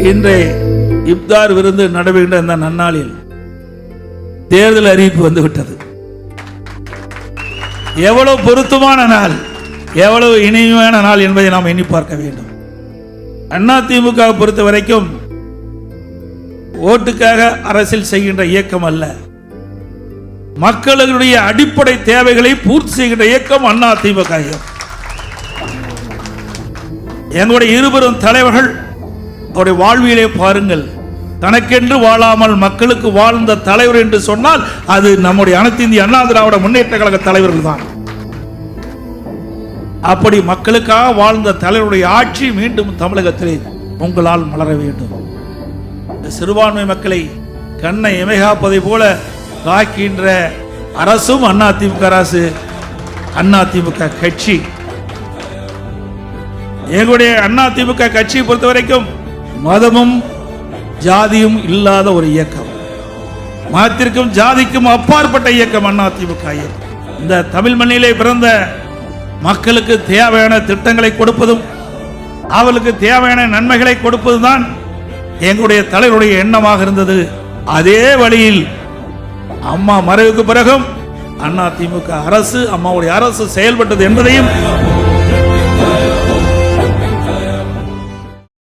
இன்றைய இப்தார் விருந்து நடைபெறுகின்ற இந்த நன்னாளில் தேர்தல் அறிவிப்பு வந்துவிட்டது. எவ்வளவு பொருத்தமான நாள், எவ்வளவு இனிமையான நாள் என்பதை நாம் எண்ணி பார்க்க வேண்டும். அதிமுக பொறுத்த வரைக்கும் ஓட்டுக்காக அரசியல் செய்கின்ற இயக்கம் அல்ல, மக்களுடைய அடிப்படை தேவைகளை பூர்த்தி செய்கின்ற இயக்கம் அதிமுக. எங்களுடைய இருவரும் தலைவர்கள் அவருடைய வாழ்வியலை பாருங்கள். தனக்கென்று வாழாமல் மக்களுக்கு வாழ்ந்த தலைவர் என்று சொன்னால் அது நம்முடைய அனைத்து இந்திய அண்ணா திராவிட முன்னேற்ற கழக தலைவர்கள் தான். அப்படி மக்களுக்காக வாழ்ந்த தலைவருடைய ஆட்சி மீண்டும் தமிழகத்திலே உங்களால் மலர வேண்டும். சிறுபான்மை மக்களை கண்ணை இமைகாப்பதை போல காக்கின்ற அரசும் அதிமுக அரசு, அதிமுக கட்சி. எங்களுடைய அதிமுக கட்சியை பொறுத்த வரைக்கும் மதமும் ஜாதியும் இல்லாத ஒரு இயக்கம், மதத்திற்கும் ஜாதிக்கும் அப்பாற்பட்ட இயக்கம் அதிமுக. இந்த தமிழ் மண்ணிலே பிறந்த மக்களுக்கு தேவையான திட்டங்களை கொடுப்பதும் அவர்களுக்கு தேவையான நன்மைகளை கொடுப்பதுதான் எங்களுடைய தலைவருடைய எண்ணமாக இருந்தது. அதே வழியில் அம்மா மறைவுக்கு பிறகும் அதிமுக அரசு, அம்மாவுடைய அரசு செயல்பட்டது என்பதையும்